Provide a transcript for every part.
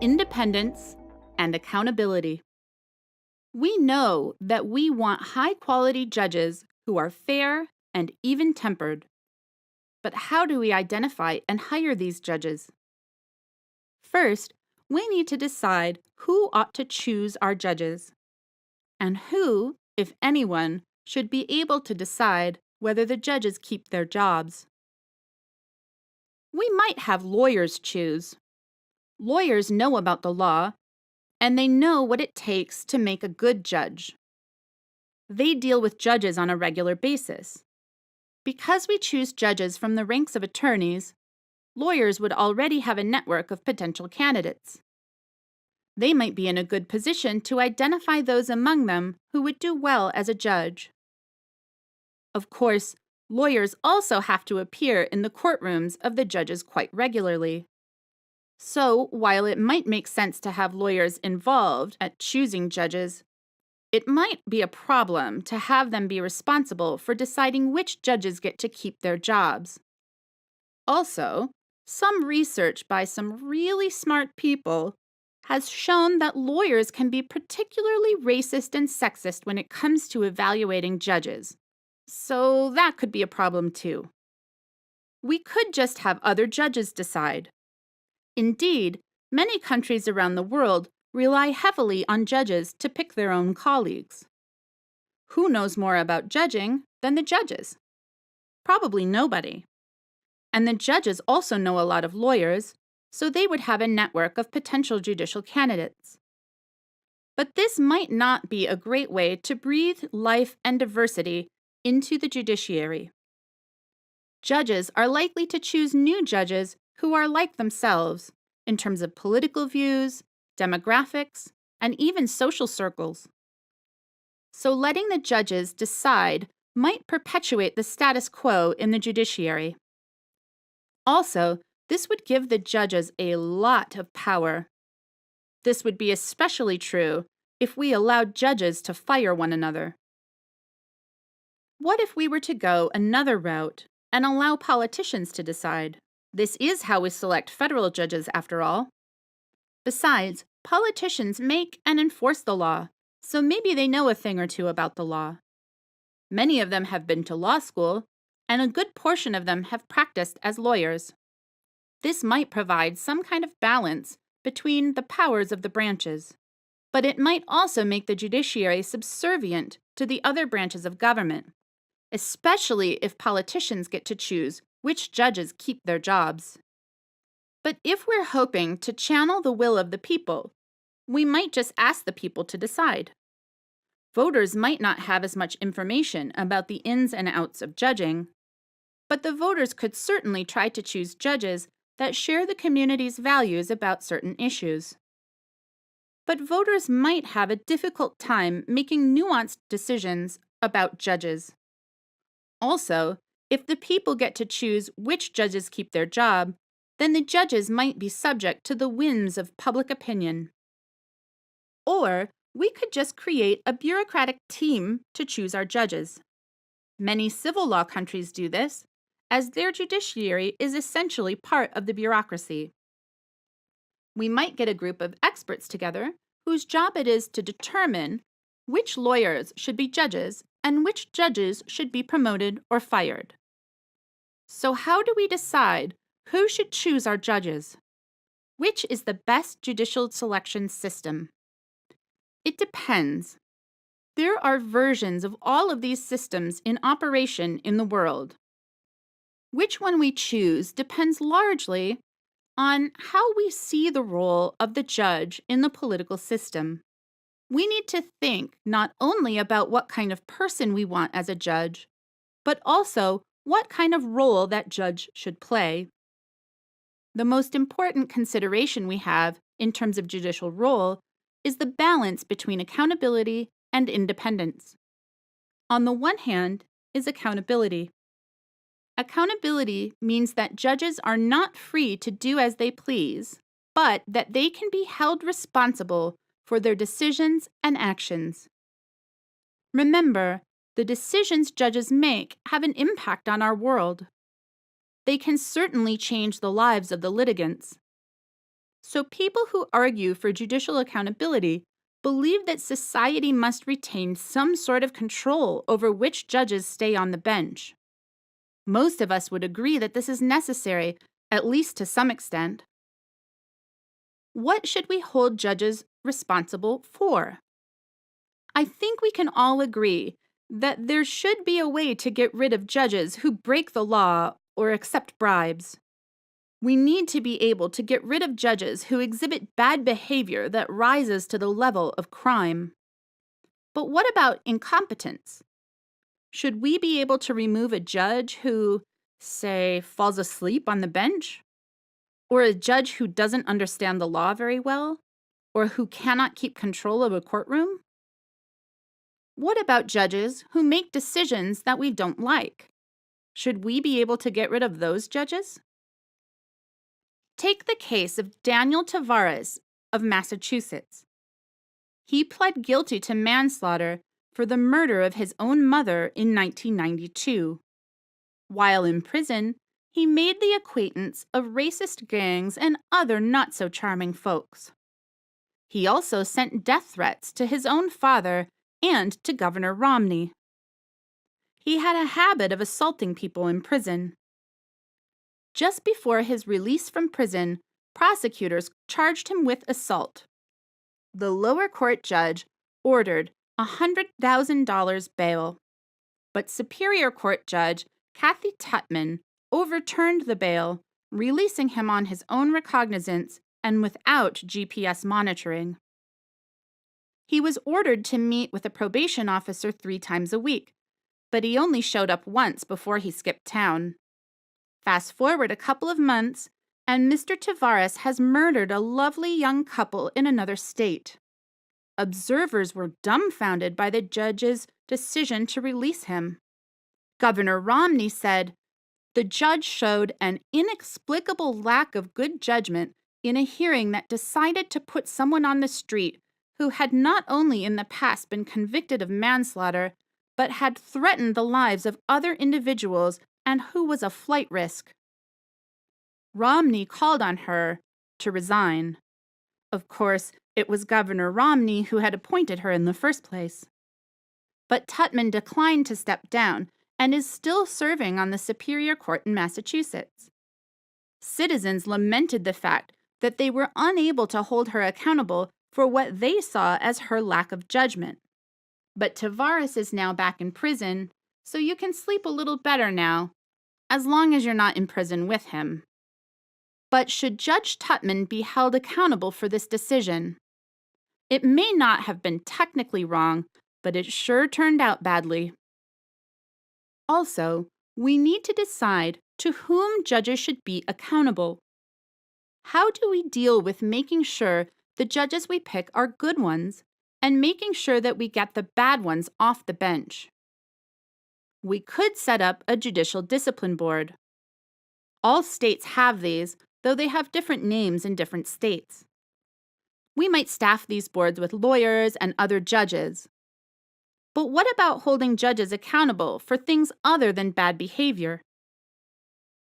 independence, and accountability. We know that we want high-quality judges who are fair and even-tempered. But how do we identify and hire these judges? First, we need to decide who ought to choose our judges, and who, if anyone, should be able to decide whether the judges keep their jobs. We might have lawyers choose. Lawyers know about the law, and they know what it takes to make a good judge. They deal with judges on a regular basis. Because we choose judges from the ranks of attorneys, lawyers would already have a network of potential candidates. They might be in a good position to identify those among them who would do well as a judge. Of course, lawyers also have to appear in the courtrooms of the judges quite regularly. So, while it might make sense to have lawyers involved at choosing judges, it might be a problem to have them be responsible for deciding which judges get to keep their jobs. Also, some research by some really smart people has shown that lawyers can be particularly racist and sexist when it comes to evaluating judges. So that could be a problem too. We could just have other judges decide. Indeed, many countries around the world rely heavily on judges to pick their own colleagues. Who knows more about judging than the judges? Probably nobody. And the judges also know a lot of lawyers, so they would have a network of potential judicial candidates. But this might not be a great way to breathe life and diversity into the judiciary. Judges are likely to choose new judges who are like themselves in terms of political views, demographics, and even social circles. So letting the judges decide might perpetuate the status quo in the judiciary. Also, this would give the judges a lot of power. This would be especially true if we allowed judges to fire one another. What if we were to go another route and allow politicians to decide? This is how we select federal judges, after all. Besides, politicians make and enforce the law, so maybe they know a thing or two about the law. Many of them have been to law school, and a good portion of them have practiced as lawyers. This might provide some kind of balance between the powers of the branches, but it might also make the judiciary subservient to the other branches of government, especially if politicians get to choose which judges keep their jobs. But if we're hoping to channel the will of the people, we might just ask the people to decide. Voters might not have as much information about the ins and outs of judging, but the voters could certainly try to choose judges that share the community's values about certain issues. But voters might have a difficult time making nuanced decisions about judges. Also, if the people get to choose which judges keep their job, then the judges might be subject to the whims of public opinion. Or we could just create a bureaucratic team to choose our judges. Many civil law countries do this, as their judiciary is essentially part of the bureaucracy. We might get a group of experts together whose job it is to determine which lawyers should be judges and which judges should be promoted or fired. So how do we decide who should choose our judges? Which is the best judicial selection system? It depends. There are versions of all of these systems in operation in the world. Which one we choose depends largely on how we see the role of the judge in the political system. We need to think not only about what kind of person we want as a judge, but also what kind of role that judge should play. The most important consideration we have in terms of judicial role is the balance between accountability and independence. On the one hand is accountability. Accountability means that judges are not free to do as they please, but that they can be held responsible for their decisions and actions. Remember, the decisions judges make have an impact on our world. They can certainly change the lives of the litigants. So people who argue for judicial accountability believe that society must retain some sort of control over which judges stay on the bench. Most of us would agree that this is necessary, at least to some extent. What should we hold judges responsible for? I think we can all agree that there should be a way to get rid of judges who break the law or accept bribes. We need to be able to get rid of judges who exhibit bad behavior that rises to the level of crime. But what about incompetence? Should we be able to remove a judge who, say, falls asleep on the bench? Or a judge who doesn't understand the law very well? Or who cannot keep control of a courtroom? What about judges who make decisions that we don't like? Should we be able to get rid of those judges? Take the case of Daniel Tavares of Massachusetts. He pled guilty to manslaughter for the murder of his own mother in 1992. While in prison, he made the acquaintance of racist gangs and other not-so-charming folks. He also sent death threats to his own father and to Governor Romney. He had a habit of assaulting people in prison. Just before his release from prison, prosecutors charged him with assault. The lower court judge ordered $100,000 bail, but Superior Court Judge Kathy Tutman overturned the bail, releasing him on his own recognizance and without GPS monitoring. He was ordered to meet with a probation officer 3 times a week, but he only showed up once before he skipped town. Fast forward a couple of months, and Mr. Tavares has murdered a lovely young couple in another state. Observers were dumbfounded by the judge's decision to release him. Governor Romney said, "The judge showed an inexplicable lack of good judgment in a hearing that decided to put someone on the street who had not only in the past been convicted of manslaughter, but had threatened the lives of other individuals and who was a flight risk." Romney called on her to resign. Of course, it was Governor Romney who had appointed her in the first place. But Tutman declined to step down and is still serving on the Superior Court in Massachusetts. Citizens lamented the fact that they were unable to hold her accountable for what they saw as her lack of judgment. But Tavares is now back in prison, so you can sleep a little better now, as long as you're not in prison with him. But should Judge Tutman be held accountable for this decision? It may not have been technically wrong, but it sure turned out badly. Also, we need to decide to whom judges should be accountable. How do we deal with making sure the judges we pick are good ones and making sure that we get the bad ones off the bench? We could set up a judicial discipline board. All states have these, though they have different names in different states. We might staff these boards with lawyers and other judges. But what about holding judges accountable for things other than bad behavior?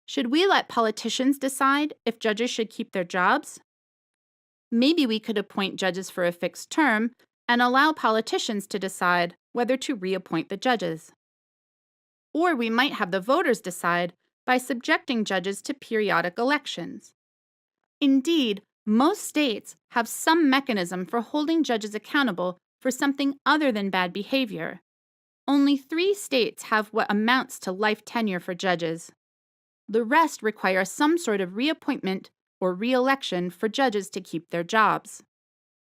Should we let politicians decide if judges should keep their jobs? Maybe we could appoint judges for a fixed term and allow politicians to decide whether to reappoint the judges. Or we might have the voters decide by subjecting judges to periodic elections. Indeed, most states have some mechanism for holding judges accountable for something other than bad behavior. Only 3 states have what amounts to life tenure for judges. The rest require some sort of reappointment or re-election for judges to keep their jobs.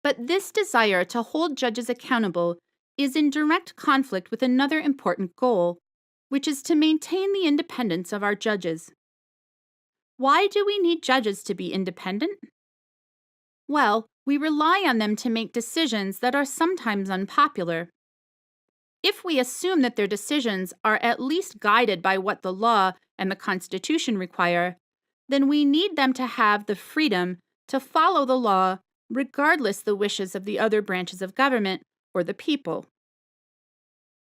But this desire to hold judges accountable is in direct conflict with another important goal, which is to maintain the independence of our judges. Why do we need judges to be independent? Well, we rely on them to make decisions that are sometimes unpopular. If we assume that their decisions are at least guided by what the law and the Constitution require, then we need them to have the freedom to follow the law regardless the wishes of the other branches of government or the people.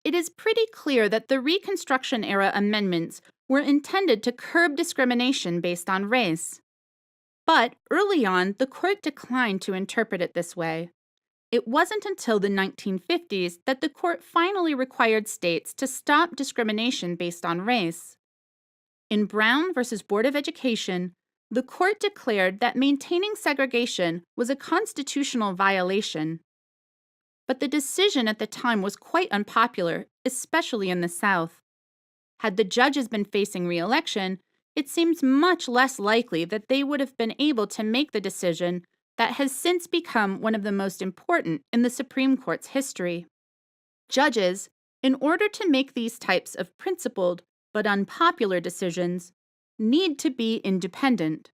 It is pretty clear that the Reconstruction-era amendments were intended to curb discrimination based on race. But early on, the court declined to interpret it this way. It wasn't until the 1950s that the court finally required states to stop discrimination based on race. In Brown versus Board of Education, the court declared that maintaining segregation was a constitutional violation. But the decision at the time was quite unpopular, especially in the South. Had the judges been facing re-election, it seems much less likely that they would have been able to make the decision that has since become one of the most important in the Supreme Court's history. Judges, in order to make these types of principled but unpopular decisions, need to be independent.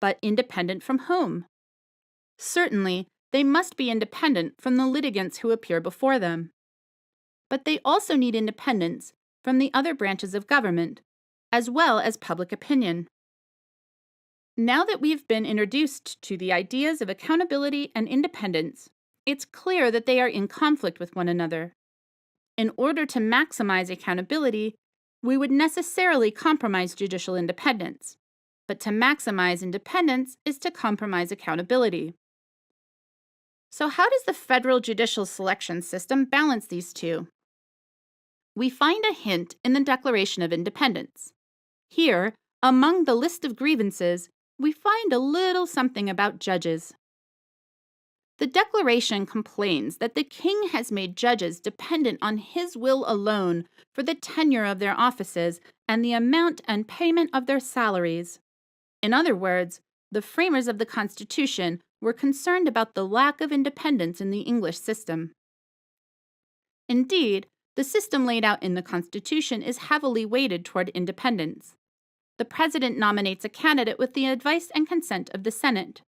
But independent from whom? Certainly, they must be independent from the litigants who appear before them. But they also need independence from the other branches of government, as well as public opinion. Now that we've been introduced to the ideas of accountability and independence, it's clear that they are in conflict with one another. In order to maximize accountability, we would necessarily compromise judicial independence. But to maximize independence is to compromise accountability. So how does the federal judicial selection system balance these two? We find a hint in the Declaration of Independence. Here, among the list of grievances, we find a little something about judges. The Declaration complains that the king has made judges dependent on his will alone for the tenure of their offices and the amount and payment of their salaries. In other words, the framers of the Constitution were concerned about the lack of independence in the English system. Indeed, the system laid out in the Constitution is heavily weighted toward independence. The president nominates a candidate with the advice and consent of the Senate.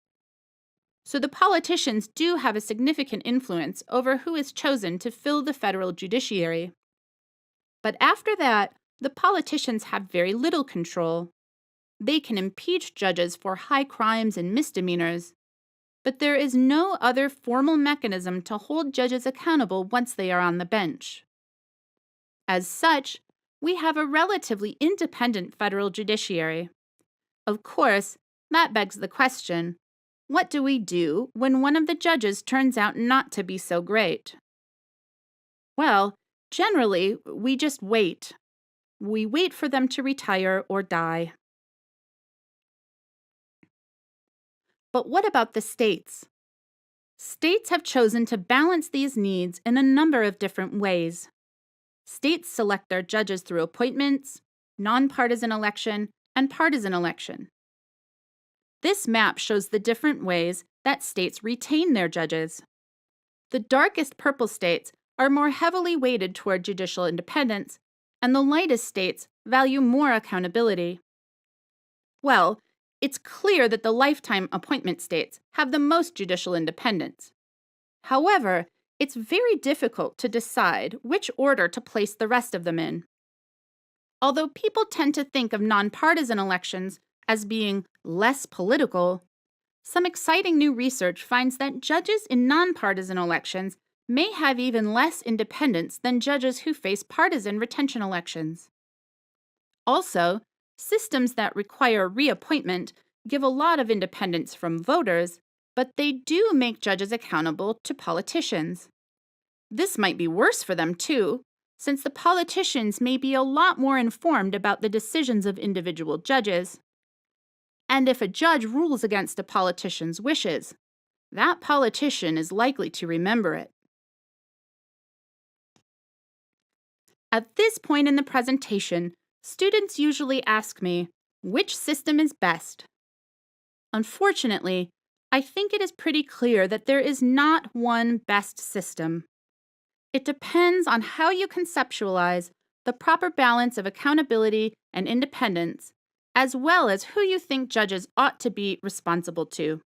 So the politicians do have a significant influence over who is chosen to fill the federal judiciary. But after that, the politicians have very little control. They can impeach judges for high crimes and misdemeanors, but there is no other formal mechanism to hold judges accountable once they are on the bench. As such, we have a relatively independent federal judiciary. Of course, that begs the question, what do we do when one of the judges turns out not to be so great? Well, generally, we just wait. We wait for them to retire or die. But what about the states? States have chosen to balance these needs in a number of different ways. States select their judges through appointments, nonpartisan election, and partisan election. This map shows the different ways that states retain their judges. The darkest purple states are more heavily weighted toward judicial independence, and the lightest states value more accountability. Well, it's clear that the lifetime appointment states have the most judicial independence. However, it's very difficult to decide which order to place the rest of them in. Although people tend to think of nonpartisan elections as being less political, some exciting new research finds that judges in nonpartisan elections may have even less independence than judges who face partisan retention elections. Also, systems that require reappointment give a lot of independence from voters, but they do make judges accountable to politicians. This might be worse for them, too, since the politicians may be a lot more informed about the decisions of individual judges. And if a judge rules against a politician's wishes, that politician is likely to remember it. At this point in the presentation, students usually ask me, which system is best? Unfortunately, I think it is pretty clear that there is not one best system. It depends on how you conceptualize the proper balance of accountability and independence, as well as who you think judges ought to be responsible to.